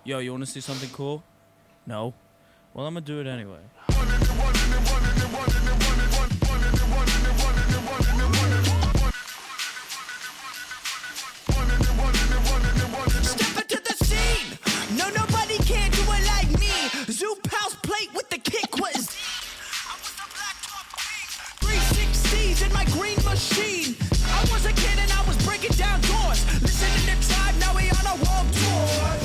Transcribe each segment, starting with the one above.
Yo, you want to see something cool? No? Well, I'm gonna do it anyway. Step into the scene! No, nobody can do it like me! Zoop house plate with the kick was... I was the black top king! 360s in my green machine! I was a kid and I was breaking down doors! Listening to Tribe, now we on a world tour!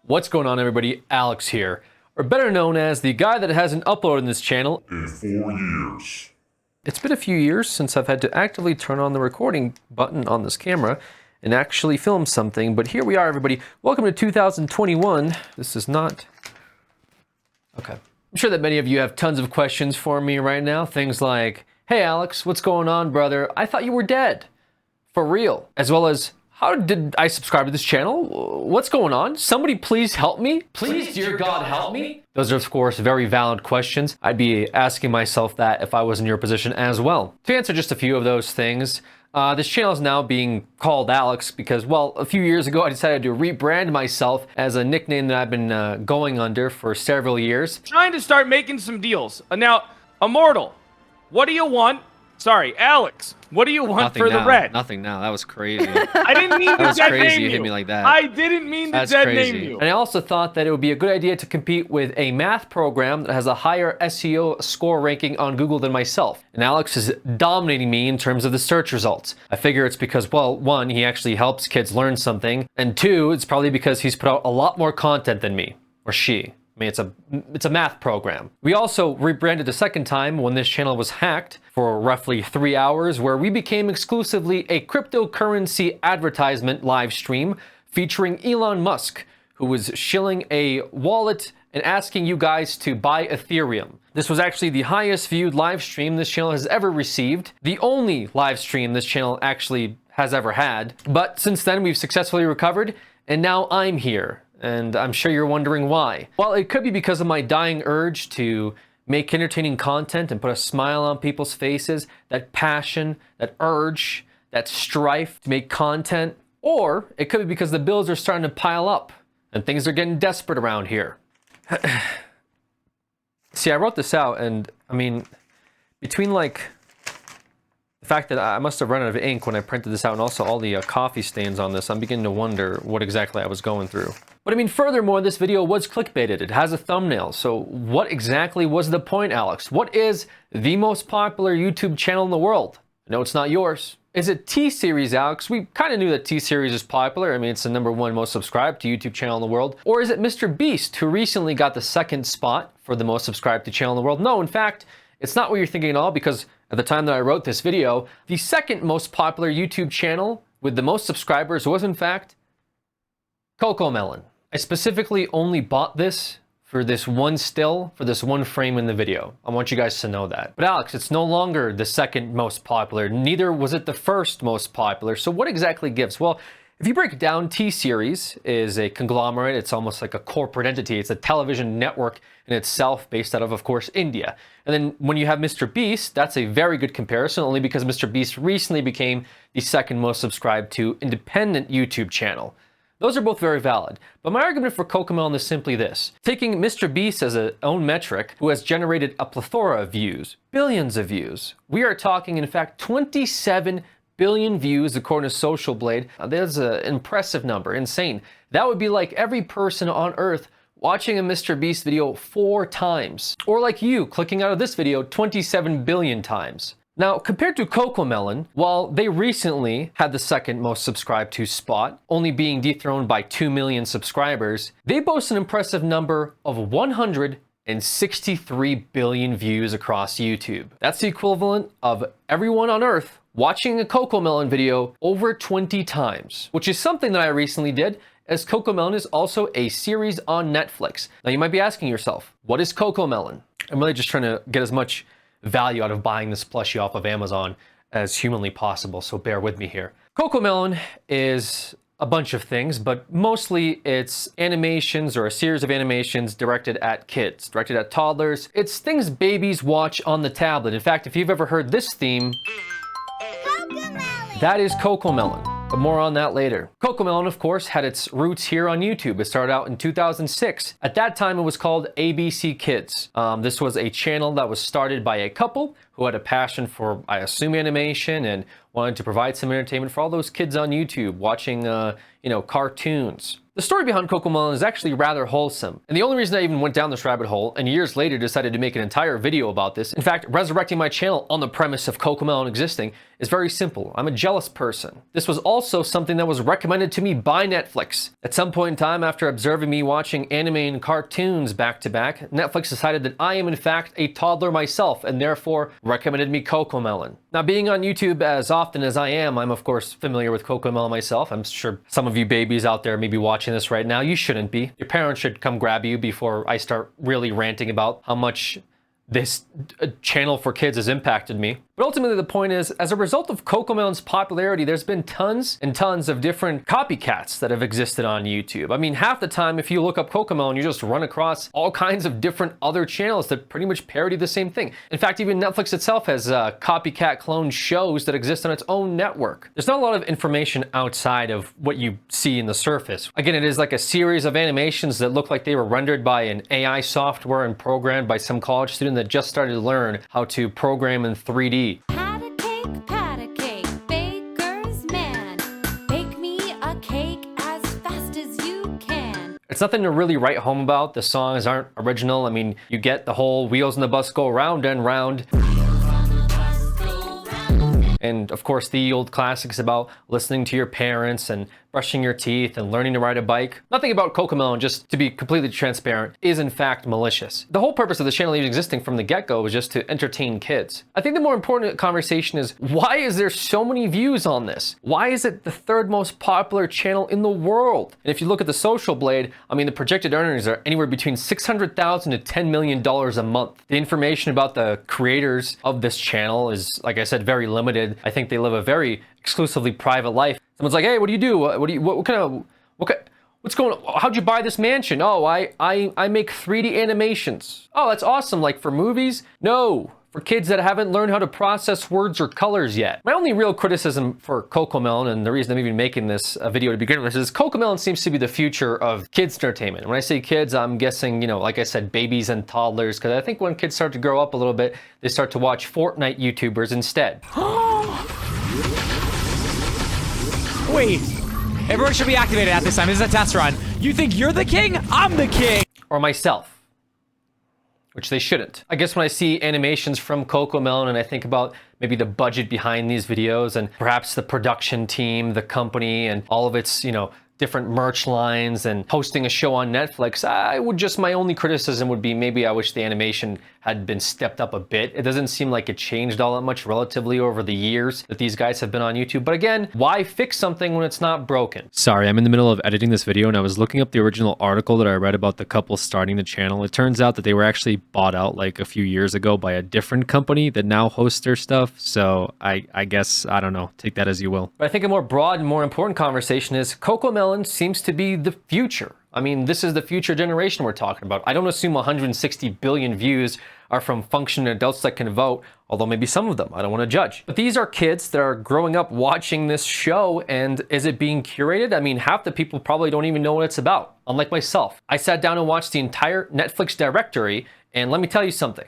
What's going on, everybody? Alex here, or better known as the guy that hasn't uploaded this channel in 4 years. It's been a few years since I've had to actively turn on the recording button on this camera and actually film something, but here we are, everybody. Welcome to 2021. This is not... Okay. I'm sure that many of you have tons of questions for me right now. Things like, hey Alex, what's going on, brother? I thought you were dead. For real. As well as, how did I subscribe to this channel? What's going on? Somebody please help me? Please, dear God, help me? Those are, of course, very valid questions. I'd be asking myself that if I was in your position as well. To answer just a few of those things, this channel is now being called Alex because, well, a few years ago I decided to rebrand myself as a nickname that I've been going under for several years. Trying to start making some deals. Now, Immortal, what do you want? Sorry, Alex, what do you want Nothing for now. the red? Nothing now. That was crazy. I didn't mean to dead name You you. hit me like that. I didn't mean to dead name you. And I also thought that it would be a good idea to compete with a math program that has a higher SEO score ranking on Google than myself. And Alex is dominating me in terms of the search results. I figure it's because, well, one, he actually helps kids learn something, and two, it's probably because he's put out a lot more content than me, or she. I mean, it's a math program. We also rebranded a second time when this channel was hacked for roughly 3 hours, where we became exclusively a cryptocurrency advertisement live stream featuring Elon Musk, who was shilling a wallet and asking you guys to buy Ethereum. This was actually the highest viewed live stream this channel has ever received, the only live stream this channel actually has ever had. But since then, we've successfully recovered, and now I'm here. And I'm sure you're wondering why. Well, it could be because of my dying urge to make entertaining content and put a smile on people's faces, that passion, that urge, that strife to make content. Or it could be because the bills are starting to pile up and things are getting desperate around here. See, I wrote this out, and I mean, between like the fact that I must have run out of ink when I printed this out and also all the coffee stains on this, I'm beginning to wonder what exactly I was going through. But I mean, furthermore, this video was clickbaited. It has a thumbnail. So what exactly was the point, Alex? What is the most popular YouTube channel in the world? No, it's not yours. Is it T-Series, Alex? We kind of knew that T-Series is popular. I mean, it's the #1 most subscribed to YouTube channel in the world. Or is it Mr. Beast, who recently got the second spot for the most subscribed to channel in the world? No, in fact, it's not what you're thinking at all, because at the time that I wrote this video, the second most popular YouTube channel with the most subscribers was, in fact, CoComelon. I specifically only bought this for this one still, for this one frame in the video. I want you guys to know that. But Alex, it's no longer the second most popular, neither was it the first most popular. So what exactly gives? Well, if you break it down, T-Series is a conglomerate. It's almost like a corporate entity. It's a television network in itself, based out of course, India. And then when you have Mr. Beast, that's a very good comparison, only because Mr. Beast recently became the second most subscribed to independent YouTube channel. Those are both very valid. But my argument for CoComelon is simply this. Taking Mr. Beast as a own metric, who has generated a plethora of views, billions of views. We are talking, in fact, 27 billion views according to Social Blade. That's an impressive number, insane. That would be like every person on Earth watching a Mr. Beast video 4 times. Or like you clicking out of this video 27 billion times. Now, compared to CoComelon, while they recently had the second most subscribed to spot, only being dethroned by 2 million subscribers, they boast an impressive number of 100 and 63 billion views across YouTube. That's the equivalent of everyone on Earth watching a CoComelon video over 20 times, which is something that I recently did, as CoComelon is also a series on Netflix. Now you might be asking yourself, what is CoComelon? I'm really just trying to get as much value out of buying this plushie off of Amazon as humanly possible, so bear with me here. CoComelon is a bunch of things, but mostly it's animations or a series of animations directed at kids, directed at toddlers. It's things babies watch on the tablet. In fact, if you've ever heard this theme, that is CoComelon. But more on that later. CoComelon, of course, had its roots here on YouTube. It started out in 2006. At that time, it was called ABC Kids. This was a channel that was started by a couple who had a passion for, I assume, animation and wanted to provide some entertainment for all those kids on YouTube watching, cartoons. The story behind CoComelon is actually rather wholesome. And the only reason I even went down this rabbit hole and years later decided to make an entire video about this, in fact, resurrecting my channel on the premise of CoComelon existing, is very simple. I'm a jealous person. This was also something that was recommended to me by Netflix. At some point in time, after observing me watching anime and cartoons back to back, Netflix decided that I am in fact a toddler myself and therefore recommended me CoComelon. Now, being on YouTube as often as I am, I'm of course familiar with CoComelon myself. I'm sure some of you babies out there may be watching this right now. You shouldn't be. Your parents should come grab you before I start really ranting about how much this channel for kids has impacted me. But ultimately the point is, as a result of CoComelon's popularity, there's been tons and tons of different copycats that have existed on YouTube. I mean, half the time if you look up CoComelon, you just run across all kinds of different other channels that pretty much parody the same thing. In fact, even Netflix itself has copycat clone shows that exist on its own network. There's not a lot of information outside of what you see in the surface. Again, it is like a series of animations that look like they were rendered by an AI software and programmed by some college student that just started to learn how to program in 3D. Pat a cake, baker's man. Bake me a cake as fast as you can. It's nothing to really write home about. The songs aren't original. I mean, you get the whole wheels on the bus go round and round. And of course, the old classics about listening to your parents and brushing your teeth and learning to ride a bike. Nothing about CoComelon, just to be completely transparent, is in fact malicious. The whole purpose of the channel even existing from the get-go was just to entertain kids. I think the more important conversation is, why is there so many views on this? Why is it the third most popular channel in the world? And if you look at the Social Blade, I mean, the projected earnings are anywhere between $600,000 to $10 million a month. The information about the creators of this channel is, like I said, very limited. I think they live a very exclusively private life. Someone's like, hey, what do you do? What's going on? How'd you buy this mansion? Oh, I make 3D animations. Oh, that's awesome. Like for movies? No, for kids that haven't learned how to process words or colors yet. My only real criticism for CoComelon, and the reason I'm even making this video to begin with, is CoComelon seems to be the future of kids entertainment. When I say kids, I'm guessing, like I said, babies and toddlers, because I think when kids start to grow up a little bit, they start to watch Fortnite YouTubers instead. Wait, everyone should be activated at this time. This is a test run. You think you're the king? I'm the king. Or myself, which they shouldn't. I guess when I see animations from CoComelon and I think about maybe the budget behind these videos and perhaps the production team, the company, and all of its, different merch lines and hosting a show on Netflix, my only criticism would be maybe I wish the animation had been stepped up a bit. It doesn't seem like it changed all that much relatively over the years that these guys have been on YouTube. But again, why fix something when it's not broken? Sorry, I'm in the middle of editing this video and I was looking up the original article that I read about the couple starting the channel. It turns out that they were actually bought out like a few years ago by a different company that now hosts their stuff. So I guess, I don't know, take that as you will. But I think a more broad and more important conversation is CoComelon seems to be the future. I mean, this is the future generation we're talking about. I don't assume 160 billion views are from functioning adults that can vote, although maybe some of them, I don't want to judge. But these are kids that are growing up watching this show, and is it being curated? I mean, half the people probably don't even know what it's about, unlike myself. I sat down and watched the entire Netflix directory, and let me tell you something.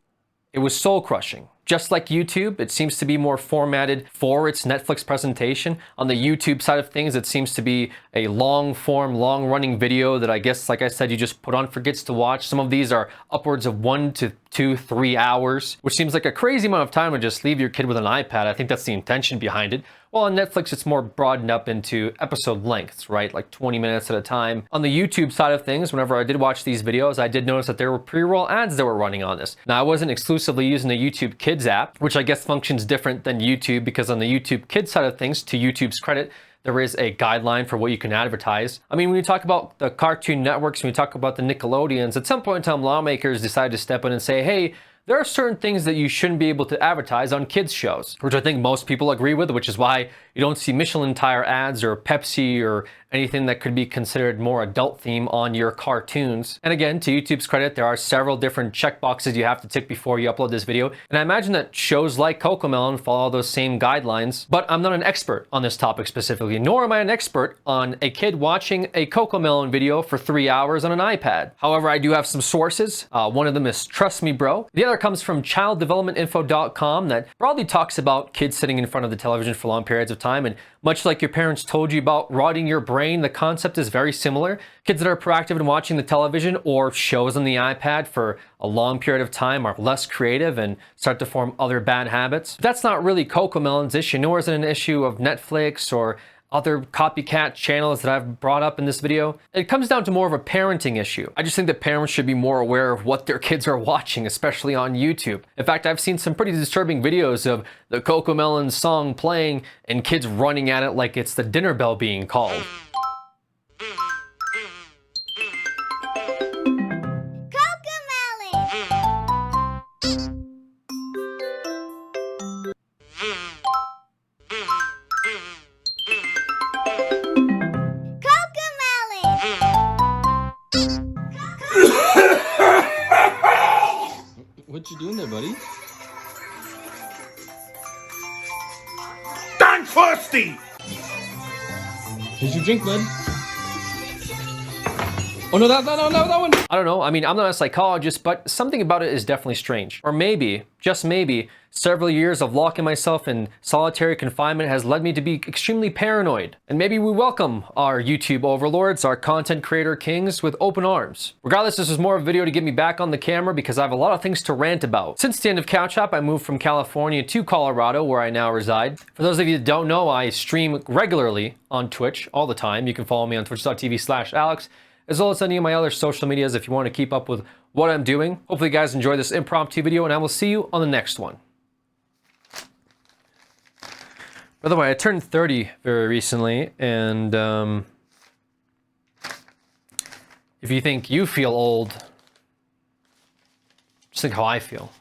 It was soul-crushing. just like YouTube, it seems to be more formatted for its Netflix presentation. On the YouTube side of things, it seems to be a long form, long running video that I guess, like I said, you just put on for kids to watch. Some of these are upwards of 1 to 2, 3 hours, which seems like a crazy amount of time to just leave your kid with an iPad. I think that's the intention behind it. Well, on Netflix, it's more broadened up into episode lengths, right? Like 20 minutes at a time. On the YouTube side of things, whenever I did watch these videos, I did notice that there were pre-roll ads that were running on this. Now, I wasn't exclusively using the YouTube Kids app, which I guess functions different than YouTube, because on the YouTube Kids side of things, to YouTube's credit, there is a guideline for what you can advertise. I mean, when you talk about the Cartoon Networks, when you talk about the Nickelodeons, at some point in time, lawmakers decide to step in and say, hey, there are certain things that you shouldn't be able to advertise on kids shows, which I think most people agree with, which is why you don't see Michelin tire ads or Pepsi or anything that could be considered more adult theme on your cartoons. And again, to YouTube's credit, there are several different checkboxes you have to tick before you upload this video. And I imagine that shows like Cocomelon follow those same guidelines, but I'm not an expert on this topic specifically, nor am I an expert on a kid watching a Cocomelon video for 3 hours on an iPad. However, I do have some sources. One of them is Trust Me Bro. The other comes from childdevelopmentinfo.com that broadly talks about kids sitting in front of the television for long periods of time. And much like your parents told you about rotting your brain, the concept is very similar. Kids that are proactive in watching the television or shows on the iPad for a long period of time are less creative and start to form other bad habits. That's not really Cocomelon's issue, nor is it an issue of Netflix or other copycat channels that I've brought up in this video. It comes down to more of a parenting issue. I just think that parents should be more aware of what their kids are watching, especially on YouTube. In fact, I've seen some pretty disturbing videos of the Cocomelon song playing and kids running at it like it's the dinner bell being called. What you doing there, buddy? I'm thirsty! Here's your drink, bud. Oh no, that one! I don't know. I mean, I'm not a psychologist, but something about it is definitely strange. Or maybe, just maybe, several years of locking myself in solitary confinement has led me to be extremely paranoid. And maybe we welcome our YouTube overlords, our content creator kings, with open arms. Regardless, this is more of a video to get me back on the camera because I have a lot of things to rant about. Since the end of Couch Hop, I moved from California to Colorado, where I now reside. For those of you that don't know, I stream regularly on Twitch all the time. You can follow me on twitch.tv/Alex, as well as any of my other social medias if you want to keep up with what I'm doing. Hopefully you guys enjoy this impromptu video, and I will see you on the next one. By the way, I turned 30 very recently, and if you think you feel old, just think how I feel.